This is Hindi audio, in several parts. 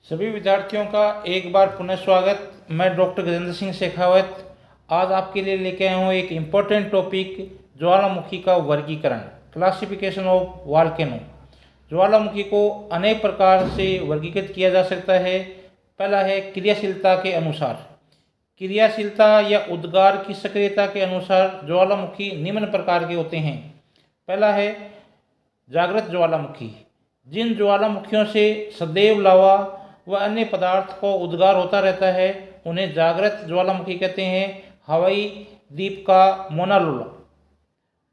सभी विद्यार्थियों का एक बार पुनः स्वागत। मैं डॉक्टर गजेंद्र सिंह शेखावत आज आपके लिए लेके आया हूँ एक इम्पोर्टेंट टॉपिक, ज्वालामुखी का वर्गीकरण, क्लासिफिकेशन ऑफ वॉल्केनो। ज्वालामुखी को अनेक प्रकार से वर्गीकृत किया जा सकता है। पहला है क्रियाशीलता के अनुसार। क्रियाशीलता या उद्गार की सक्रियता के अनुसार ज्वालामुखी निम्न प्रकार के होते हैं। पहला है जागृत ज्वालामुखी। जिन ज्वालामुखियों से सदैव लावा व अन्य पदार्थ को उद्गार होता रहता है उन्हें जागृत ज्वालामुखी कहते हैं। हवाई द्वीप का मोना लोला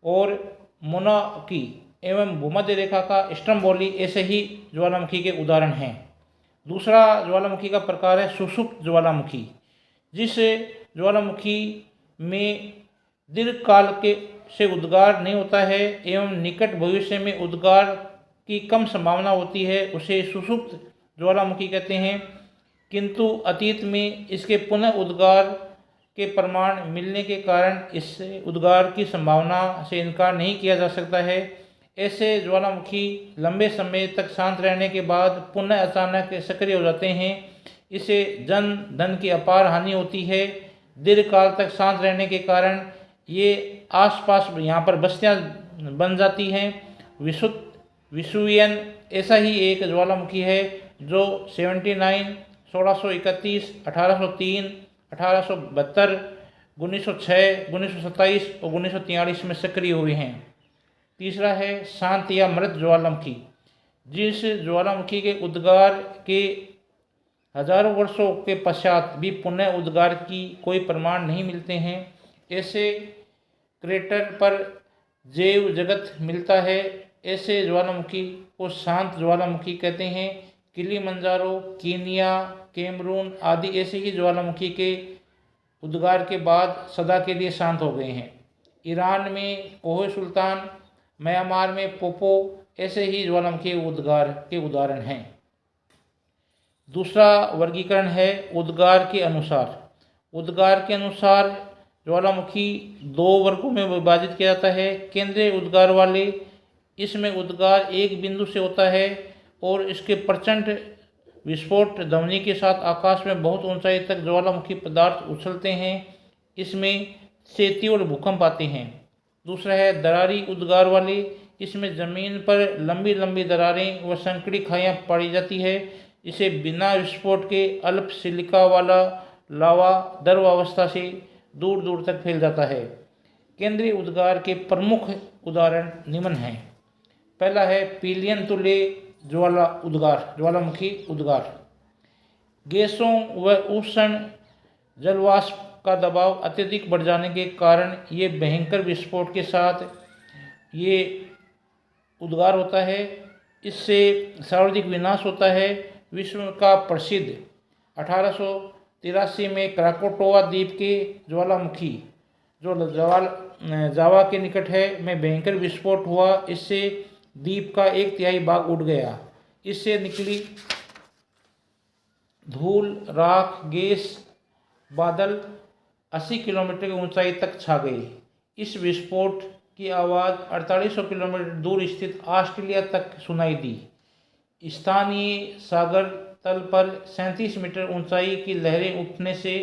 और मोनाकी एवं भूमध्य रेखा का स्ट्रम्बोली ऐसे ही ज्वालामुखी के उदाहरण हैं। दूसरा ज्वालामुखी का प्रकार है सुषुप्त ज्वालामुखी। जिस ज्वालामुखी में दीर्घकाल के से उद्गार नहीं होता है एवं निकट भविष्य में उद्गार की कम संभावना होती है उसे सुषुप्त ज्वालामुखी कहते हैं, किंतु अतीत में इसके पुनः उद्गार के प्रमाण मिलने के कारण इससे उद्गार की संभावना से इनकार नहीं किया जा सकता है। ऐसे ज्वालामुखी लंबे समय तक शांत रहने के बाद पुनः अचानक सक्रिय हो जाते हैं। इससे जन धन की अपार हानि होती है। दीर्घकाल तक शांत रहने के कारण ये आसपास यहाँ पर बस्तियाँ बन जाती हैं। विसुवियन ऐसा ही एक ज्वालामुखी है जो 79, 1631, 1803, 1872, 1906, 1927 और 1943 में सक्रिय हुए हैं। तीसरा है शांत या मृत ज्वालामुखी। जिस ज्वालामुखी के उद्गार के हजारों वर्षों के पश्चात भी पुनः उद्गार की कोई प्रमाण नहीं मिलते हैं, ऐसे क्रेटर पर जैव जगत मिलता है। ऐसे ज्वालामुखी को शांत ज्वालामुखी कहते हैं। किलिमंजारो, कीनिया, कैमरून आदि ऐसे ही ज्वालामुखी के उद्गार के बाद सदा के लिए शांत हो गए हैं। ईरान में कोहे सुल्तान, म्यांमार में पोपो ऐसे ही ज्वालामुखी उद्गार के उदाहरण हैं। दूसरा वर्गीकरण है उद्गार के अनुसार। उद्गार के अनुसार ज्वालामुखी दो वर्गों में विभाजित किया जाता है। केंद्रीय उद्गार वाले, इसमें उद्गार एक बिंदु से होता है और इसके प्रचंड विस्फोट ध्वनि के साथ आकाश में बहुत ऊंचाई तक ज्वालामुखी पदार्थ उछलते हैं। इसमें से तीव्र भूकंप आते हैं। दूसरा है दरारी उद्गार वाले। इसमें जमीन पर लंबी लंबी दरारें व संकरी खाइयाँ पाई जाती है। इसे बिना विस्फोट के अल्प सिलिका वाला लावा द्रव अवस्था से दूर दूर तक फैल जाता है। केंद्रीय उद्गार के प्रमुख उदाहरण निम्न हैं। पहला है पीलियन तुल्य ज्वालामुखी उद्गार। गैसों व उष्ण जलवाष्प का दबाव अत्यधिक बढ़ जाने के कारण ये भयंकर विस्फोट के साथ ये उद्गार होता है। इससे सर्वाधिक विनाश होता है। विश्व का प्रसिद्ध 1883 में क्राकोटोवा द्वीप के ज्वालामुखी जो जावा के निकट है में भयंकर विस्फोट हुआ। इससे द्वीप का 1/3 भाग उड़ गया। इससे निकली धूल, राख, गैस बादल 80 किलोमीटर की ऊंचाई तक छा गए। इस विस्फोट की आवाज़ 4800 किलोमीटर दूर स्थित ऑस्ट्रेलिया तक सुनाई दी। स्थानीय सागर तल पर 37 मीटर ऊंचाई की लहरें उठने से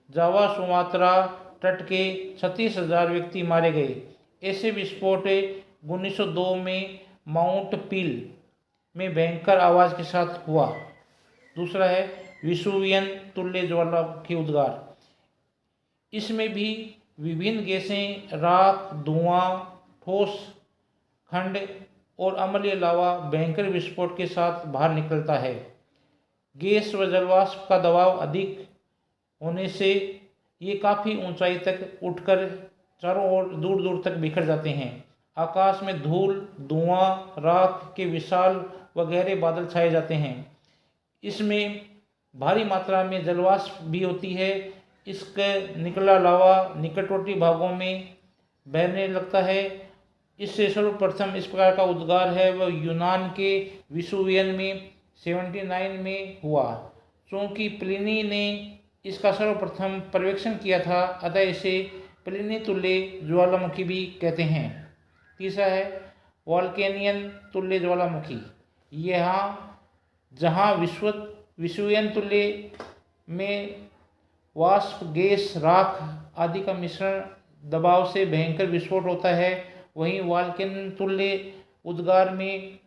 जावा सुमात्रा तट के 36,000 व्यक्ति मारे गए। ऐसे विस्फोट 1902 में माउंट पील में भयंकर आवाज़ के साथ हुआ। दूसरा है विसुवियन तुल्य ज्वालामुखी उद्गार। इसमें भी विभिन्न गैसें, राख, धुआं, ठोस खंड और अम्लीय लावा भयंकर विस्फोट के साथ बाहर निकलता है। गैस व जलवाष्प का दबाव अधिक होने से ये काफ़ी ऊंचाई तक उठकर चारों ओर दूर दूर तक बिखर जाते हैं। आकाश में धूल, धुआं, राख के विशाल व गहरे बादल छाए जाते हैं। इसमें भारी मात्रा में जलवाष्प भी होती है। इसका निकला लावा निकटवर्ती भागों में बहने लगता है। इससे सर्वप्रथम इस प्रकार का उद्गार है वह यूनान के विसुवियन में 79 में हुआ। क्योंकि प्लिनी ने इसका सर्वप्रथम पर्यवेक्षण किया था, अतः इसे प्लिनी तुल्य ज्वालामुखी भी कहते हैं। तीसरा है वॉल्केनियन तुल्य ज्वालामुखी। यहाँ जहाँ विश्व विषुयन तुल्य में वाष्प, गैस, राख आदि का मिश्रण दबाव से भयंकर विस्फोट होता है। वहीं वाल्केन तुल्य उद्गार में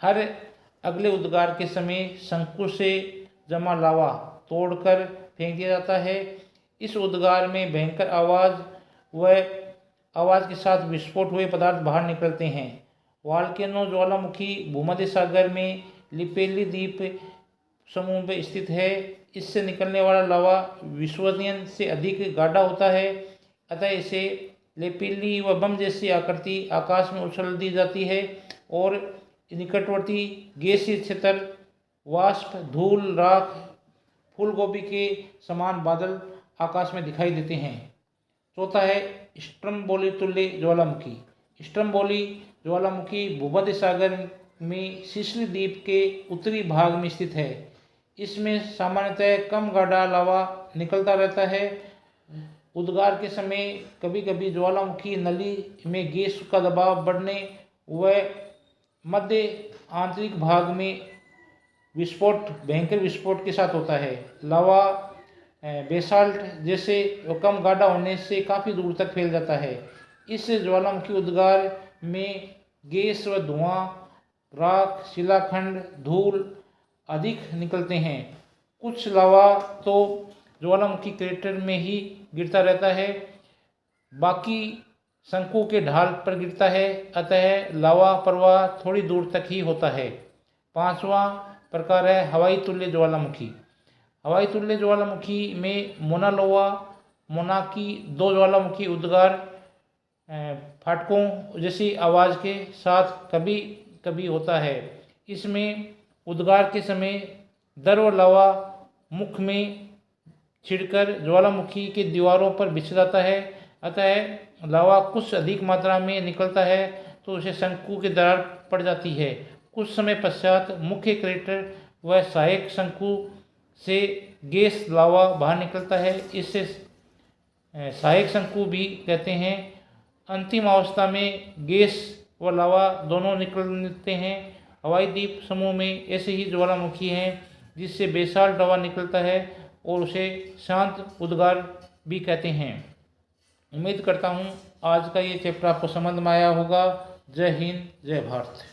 हर अगले उद्गार के समय शंकु से जमा लावा तोड़कर फेंक दिया जाता है। इस उद्गार में भयंकर आवाज़ के साथ विस्फोट हुए पदार्थ बाहर निकलते हैं। वाल्केनो ज्वालामुखी भूमध्य सागर में लिपेली द्वीप समूह में स्थित है। इससे निकलने वाला लावा विश्ववियन से अधिक गाढ़ा होता है, अतः इसे लेपिली व बम जैसी आकृति आकाश में उछल दी जाती है और निकटवर्ती गैसीय क्षेत्र वाष्प, धूल, राख, फूलगोभी के समान बादल आकाश में दिखाई देते हैं। चौथा है स्ट्रम्बोली तुल्य ज्वालामुखी। स्ट्रम्बोली ज्वालामुखी भूमध्य सागर में सिसिली द्वीप के उत्तरी भाग में स्थित है। इसमें सामान्यतः कम गाढ़ा लावा निकलता रहता है। उद्गार के समय कभी कभी ज्वालामुखी नली में गैस का दबाव बढ़ने व मध्य आंतरिक भाग में भयंकर विस्फोट के साथ होता है। लावा बेसाल्ट जैसे कम गाढ़ा होने से काफ़ी दूर तक फैल जाता है। इस ज्वालामुखी उद्गार में गैस व धुआं, राख, शिलाखंड, धूल अधिक निकलते हैं। कुछ लावा तो ज्वालामुखी क्रेटर में ही गिरता रहता है, बाकी शंकु के ढाल पर गिरता है, अतः लावा प्रवाह थोड़ी दूर तक ही होता है। पांचवा प्रकार है हवाई तुल्य ज्वालामुखी। हवाई तुल्य ज्वालामुखी में मोना लोवा, मोना की दो ज्वालामुखी उद्गार फाटकों जैसी आवाज़ के साथ कभी कभी होता है। इसमें उद्गार के समय द्रव लावा मुख में छिड़कर ज्वालामुखी के दीवारों पर बिछ जाता है, अतः लावा कुछ अधिक मात्रा में निकलता है तो उसे शंकु की दरार पड़ जाती है। कुछ समय पश्चात मुख्य क्रेटर व सहायक शंकु से गैस लावा बाहर निकलता है, इससे सहायक शंकु भी कहते हैं। अंतिम अवस्था में गैस व लावा दोनों निकलते हैं। हवाई द्वीप समूह में ऐसे ही ज्वालामुखी हैं जिससे बेसाल्ट लावा निकलता है और उसे शांत उद्गार भी कहते हैं। उम्मीद करता हूँ आज का ये चैप्टर आपको समझ में आया होगा। जय हिंद, जय भारत।